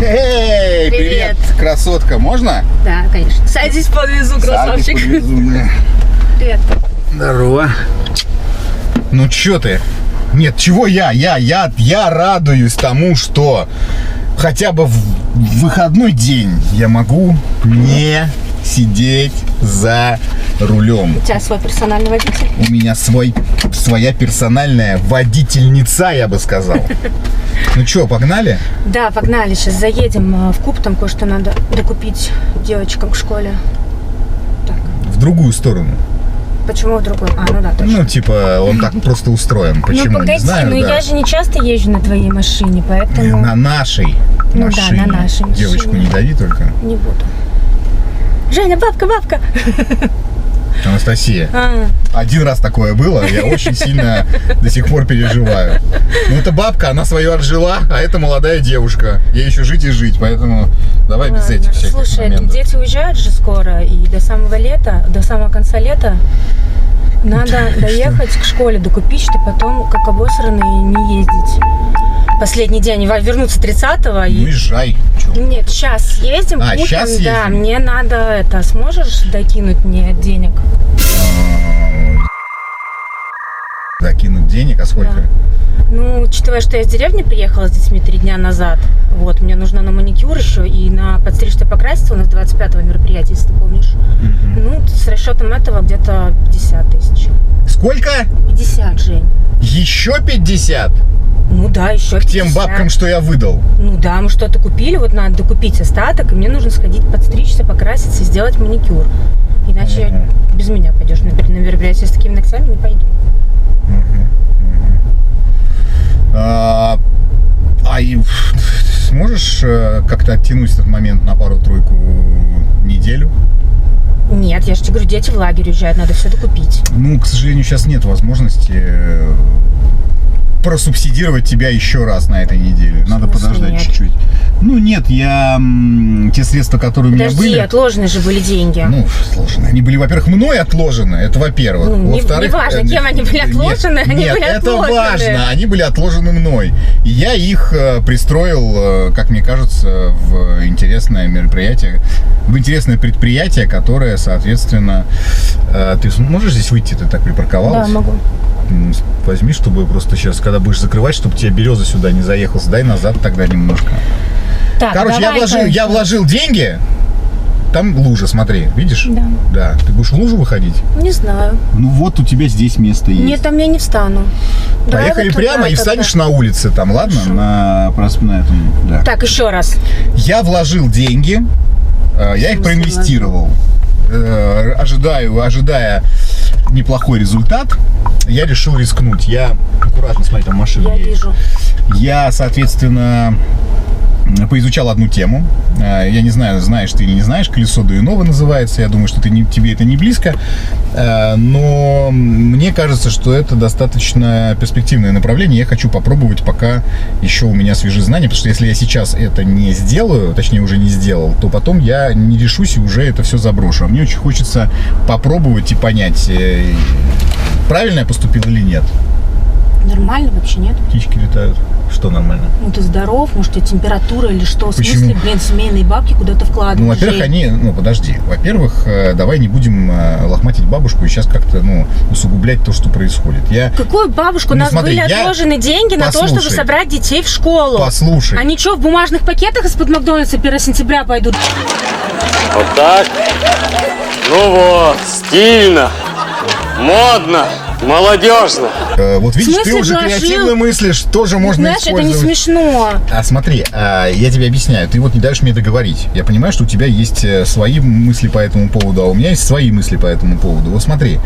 Эй, привет, красотка, можно? Да, конечно. Садись, подвезу, красавчик. Садись, подвезу, да. Привет. Здорово. Ну чё ты? Нет, чего я радуюсь тому, что хотя бы в выходной день я могу не сидеть за рулем. У тебя свой персональный водитель? У меня своя персональная водительница, я бы сказал. Ну чё, погнали? Да, погнали. Сейчас заедем в Куб, там кое-что надо докупить девочкам к школе. Так. В другую сторону. Почему в другой? Ну да, точно. Ну, типа, он так просто устроен. Почему, ну, погоди, не знаю, ну да. я же не часто езжу на твоей машине, поэтому... На нашей машине. Да, на нашей машине. Девочку не дави только. Не буду. Женя, бабка! Анастасия. Один раз такое было, я очень сильно до сих пор переживаю. Ну, это бабка, она свое отжила, а это молодая девушка. Ей еще жить и жить, поэтому давай без этих всяких Слушай, моментов. дети уезжают же скоро, и до самого конца лета надо доехать к школе, докупить, чтобы потом, как обосранный, не ездить. Последний день, вернуться 30-го. Ну, езжай. Чё? Нет, сейчас съездим, купим, сейчас съездим? Да, мне надо сможешь докинуть мне денег? Закинуть денег, а сколько? Да. Ну, учитывая, что я из деревни приехала с детьми 3 дня назад, вот, мне нужно на маникюр еще и на подстричься, покраситься, у нас 25-го мероприятие, если ты помнишь. Ну, с расчетом этого где-то 50 тысяч. Сколько? 50, Жень. Еще 50? Ну да, еще 50. К тем бабкам, что я выдал. Ну да, мы что-то купили, вот надо докупить остаток, и мне нужно сходить подстричься, покраситься и сделать маникюр. Иначе без меня пойдешь на мероприятие, с такими ногтями не пойду. И сможешь как-то оттянуть этот момент на пару-тройку неделю? Нет, я же тебе говорю, дети в лагерь уезжают, надо все докупить. Ну, к сожалению, сейчас нет возможности просубсидировать тебя еще раз на этой неделе. Надо подождать чуть-чуть. Ну нет, те средства, которые у меня были... Подожди, отложены же были деньги. Ну, отложены. Они были, во-первых, мной отложены, это во-первых. Ну, во-вторых, неважно, кем они были отложены, нет, это важно, они были отложены мной. И я их пристроил, как мне кажется, в интересное мероприятие, в интересное предприятие, которое, соответственно... Ты можешь здесь выйти, ты так припарковалась? Да, могу. Возьми, чтобы просто сейчас, когда будешь закрывать, чтобы тебе береза сюда не заехал, сдай назад тогда немножко. Так, короче, я вложил деньги. Там лужа, смотри, видишь? Да. Да. Ты будешь в лужу выходить? Не знаю. Ну вот у тебя здесь место есть. Нет, там я не встану. Поехали вот прямо и встанешь на улице там, ладно? На этом, да. Так, еще раз. Я вложил деньги, я их проинвестировал. Ожидая неплохой результат, я решил рискнуть. Я аккуратно, смотри, там машина едет. Вижу. Я, соответственно, поизучал одну тему. Я не знаю, знаешь ты или не знаешь, колесо Дуинова называется. Я думаю, что тебе это не близко. Но мне кажется, что это достаточно перспективное направление. Я хочу попробовать, пока еще у меня свежие знания. Потому что если я сейчас это не сделаю, точнее уже не сделал, то потом я не решусь и уже это все заброшу. А мне очень хочется попробовать и понять, правильно я поступил или нет. Нормально вообще, нет? Птички летают. Что нормально? Ну, ты здоров, может, у тебя температура или что? Почему? В смысле, семейные бабки куда-то вкладывают? Ну, во-первых, подожди. Во-первых, давай не будем лохматить бабушку и сейчас как-то, усугублять то, что происходит. Какую бабушку? У нас были отложены деньги на то, чтобы собрать детей в школу. Послушай. Они что, в бумажных пакетах из-под Макдональдса 1 сентября пойдут? Вот так. Ну вот, стильно, модно. Молодежно. Вот видишь, ты уже креативно мыслишь, тоже можно использовать. Это не смешно. Смотри, я тебе объясняю, ты вот не даешь мне договорить. Я понимаю, что у тебя есть свои мысли по этому поводу, а у меня есть свои мысли по этому поводу. Вот смотри,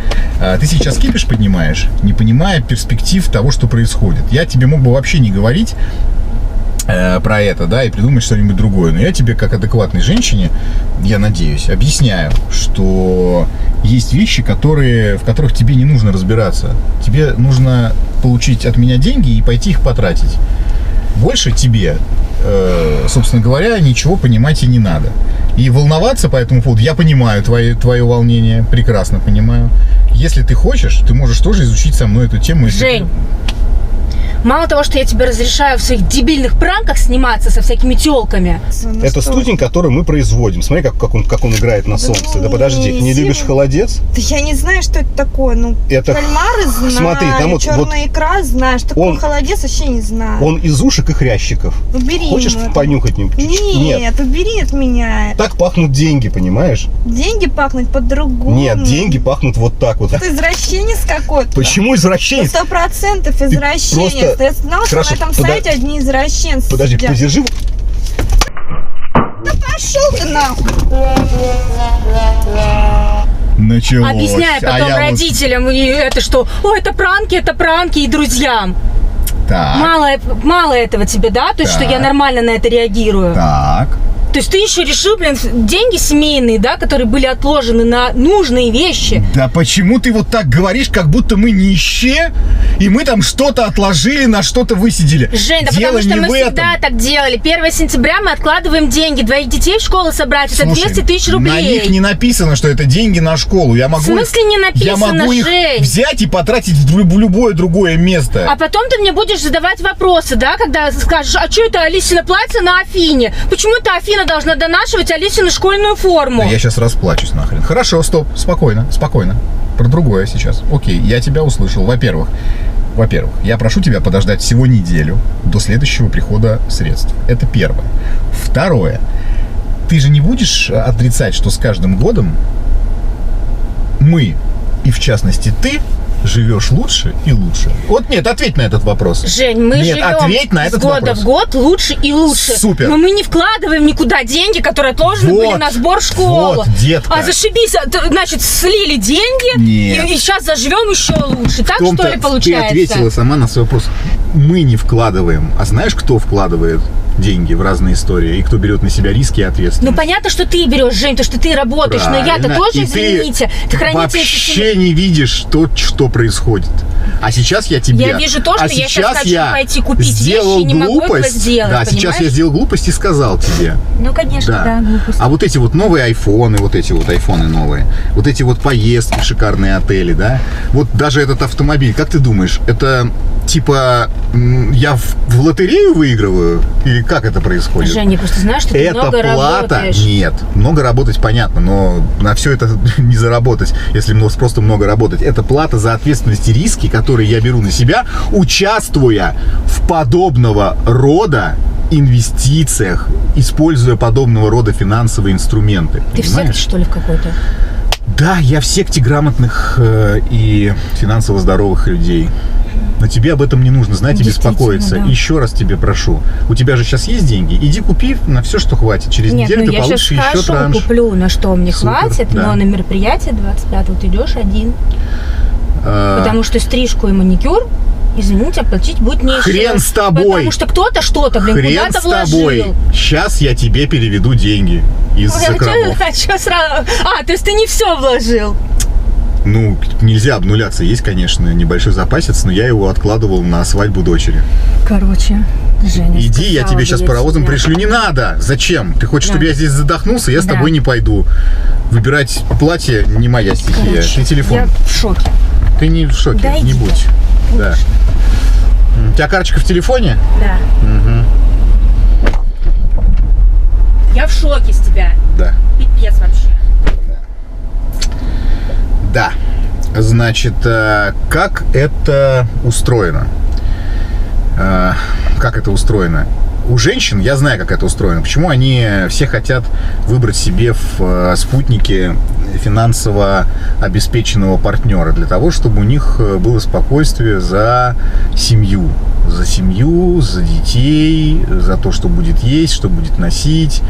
ты сейчас кипиш поднимаешь, не понимая перспектив того, что происходит. Я тебе мог бы вообще не говорить про это, да, и придумать что-нибудь другое. Но я тебе, как адекватной женщине, я надеюсь, объясняю, что есть вещи, в которых тебе не нужно разбираться. Тебе нужно получить от меня деньги и пойти их потратить. Больше тебе, собственно говоря, ничего понимать и не надо. И волноваться по этому поводу, я понимаю твое волнение, прекрасно понимаю. Если ты хочешь, ты можешь тоже изучить со мной эту тему. Жень, Мало того, что я тебе разрешаю в своих дебильных пранках сниматься со всякими тёлками. Это студень, который мы производим. Смотри, как он играет на солнце. Да подожди, не любишь холодец? Да я не знаю, что это такое. Ну, Это кальмары знаю, смотри, там вот- черная икра знаю, что такое холодец вообще не знаю. Он из ушек и хрящиков. Убери Хочешь ему это. понюхать? Нет, убери от меня. Так пахнут деньги, понимаешь? Деньги пахнут по-другому. Нет, деньги пахнут вот так вот. Ты извращенец какой-то. Почему извращенец? 100% извращенец. просто- Я знала, что Хорошо, на этом сайте одни извращенцы Подожди, сидят. подержи. Да пошел ты нахуй. Началось. Объясняя потом я родителям, и это что, это пранки, и друзьям. Так, Мало этого тебе, да? То есть, что Так. я нормально на это реагирую. так. То есть, ты еще решил, деньги семейные, да, которые были отложены на нужные вещи. Да почему ты вот так говоришь, как будто мы нищие, и мы там что-то отложили, на что-то высидели? Жень, да Дело потому что не мы в всегда этом. так делали. 1 сентября мы откладываем деньги. 2 детей в школу собрать, это Слушай, 200 тысяч рублей. на них не написано, что это деньги на школу. Я могу В смысле не написано, Я могу их Жень? взять и потратить в любое другое место. А потом ты мне будешь задавать вопросы, да, когда скажешь, а что это Алисина платье на Афине? Почему это Афина должна донашивать Алисину школьную форму? Да я сейчас расплачусь нахрен. Хорошо, стоп, спокойно. Про другое сейчас. Окей, я тебя услышал. Во-первых, я прошу тебя подождать всего неделю до следующего прихода средств. Это первое. Второе. Ты же не будешь отрицать, что с каждым годом мы, и в частности ты, живешь лучше и лучше. Вот нет, ответь на этот вопрос. Жень, мы Нет, живем ответь на с этот года вопрос. в год лучше и лучше. Супер. Но мы не вкладываем никуда деньги, которые отложены Вот, были на сбор в школу. вот, детка. А зашибись, значит, слили деньги, Нет. и сейчас заживем еще лучше. Так, В том-то что ли, получается? Ты ответила сама на свой вопрос. Мы не вкладываем. А знаешь, кто вкладывает деньги в разные истории? И кто берет на себя риски и ответственность? Ну, понятно, что ты берешь, Жень, то, что ты работаешь, но я-то Правильно. тоже, И извините, ты хранитель вообще не видишь то, что происходит. А сейчас я тебе... Я вижу то, что я сейчас хочу пойти купить сделал вещи и не могу этого глупость. сделать, Да, сейчас понимаешь? я сделал глупость и сказал тебе. Ну, конечно, да, глупость. А вот эти вот новые айфоны, новые, вот эти вот поездки, шикарные отели, да? Вот даже этот автомобиль, как ты думаешь, это типа я в лотерею выигрываю? Или как это происходит? Жень, я просто знаю, что ты Это много плата? работаешь. Нет. Много работать понятно, но на все это не заработать, если просто много работать. Это плата за ответственность и риски, которые я беру на себя, участвуя в подобного рода инвестициях, используя подобного рода финансовые инструменты. Ты в Понимаешь? секте, что ли, в какой-то? Да, я в секте грамотных и финансово здоровых людей. Но тебе об этом не нужно знать и Действительно, беспокоиться. да. Еще раз тебе прошу. У тебя же сейчас есть деньги? Иди купи на все, что хватит. Через Нет, неделю ну ты я сейчас получишь еще хорошо транш. куплю, на что мне Супер, хватит, да. но на мероприятие 25-го ты идешь один. Потому что стрижку и маникюр, извините, оплатить будет нечего. Хрен с тобой. Потому что кто-то что-то, Хрен куда-то с тобой. вложил. Сейчас я тебе переведу деньги из Ой, закромов. а чё сразу? То есть ты не все вложил? Ну, нельзя обнуляться. Есть, конечно, небольшой запасец, но я его откладывал на свадьбу дочери. Короче, Женя Иди, я сказала тебе бы сейчас я паровозом тебе. пришлю. Не надо! Зачем? Ты хочешь, Да. чтобы я здесь задохнулся? Я с Да. тобой не пойду. Выбирать платье не моя стихия. Короче, Ты телефон. Я в шоке. Ты не в шоке, Да не иди будь. ты. Да. У тебя карточка в телефоне? Да. Я в шоке с тебя. Да. Пипец вообще. Да. Значит, как это устроено? Как это устроено? У женщин, я знаю, как это устроено. Почему они все хотят выбрать себе в спутнике финансово обеспеченного партнера? Для того, чтобы у них было спокойствие за семью. За семью, за детей, за то, что будет есть, что будет носить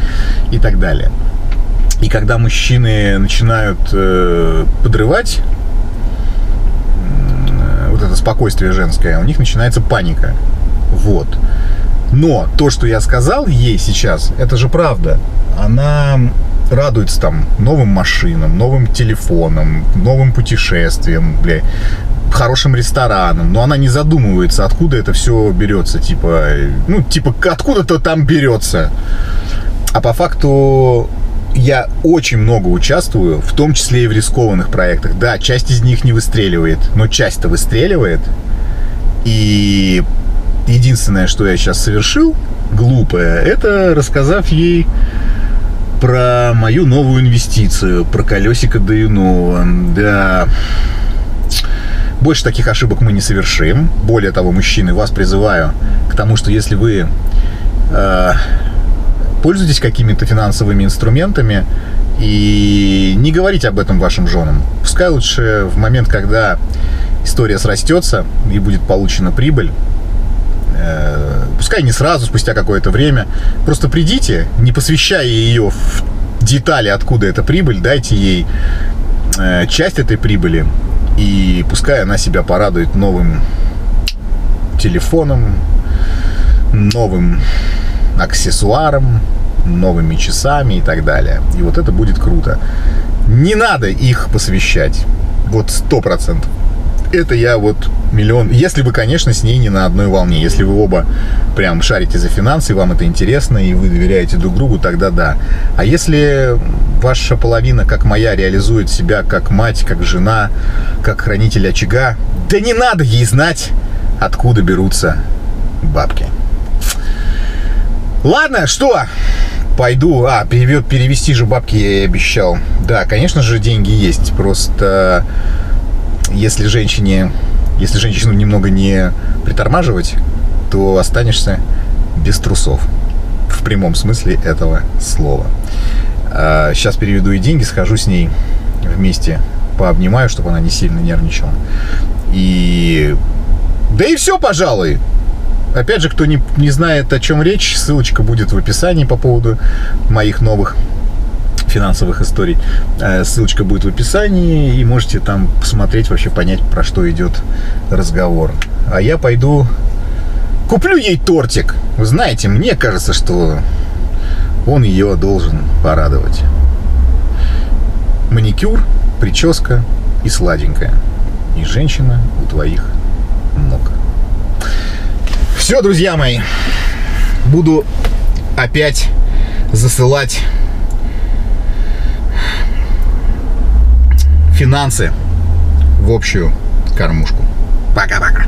и так далее. И когда мужчины начинают подрывать вот это спокойствие женское, у них начинается паника. Вот. Но то, что я сказал ей сейчас, это же правда. Она радуется там новым машинам, новым телефонам, новым путешествиям, хорошим ресторанам. Но она не задумывается, откуда это все берется. Типа, откуда-то там берется. А по факту я очень много участвую, в том числе и в рискованных проектах. Да, часть из них не выстреливает, но часть-то выстреливает. И единственное, что я сейчас совершил, глупое, это рассказав ей про мою новую инвестицию, про колесико Даюнова. Да. Больше таких ошибок мы не совершим. Более того, мужчины, вас призываю к тому, что если вы пользуетесь какими-то финансовыми инструментами, и не говорите об этом вашим женам. Пускай лучше в момент, когда история срастется и будет получена прибыль, пускай не сразу, спустя какое-то время, просто придите, не посвящая ее в детали, откуда эта прибыль, дайте ей часть этой прибыли, и пускай она себя порадует новым телефоном, новым аксессуаром, новыми часами и так далее. И вот это будет круто. Не надо их посвящать. Вот 100%. Это я вот миллион. Если вы, конечно, с ней не на одной волне. Если вы оба прям шарите за финансы, вам это интересно, и вы доверяете друг другу, тогда да. А если ваша половина, как моя, реализует себя как мать, как жена, как хранитель очага, да не надо ей знать, откуда берутся бабки. Ладно, что? Пойду. Перевести же бабки я и обещал. Да, конечно же, деньги есть. Просто если женщину немного не притормаживать, то останешься без трусов. В прямом смысле этого слова. Сейчас переведу ей деньги, схожу с ней вместе, пообнимаю, чтобы она не сильно нервничала. Да и все, пожалуй. Опять же, кто не знает, о чем речь, ссылочка будет в описании по поводу моих новых финансовых историй. Ссылочка будет в описании, и можете там посмотреть, вообще понять, про что идет разговор. А я пойду куплю ей тортик. Вы знаете, мне кажется, что он ее должен порадовать. Маникюр, прическа и сладенькая. И женщина у твоих ног. Все, друзья мои, буду опять засылать финансы в общую кормушку. Пока-пока.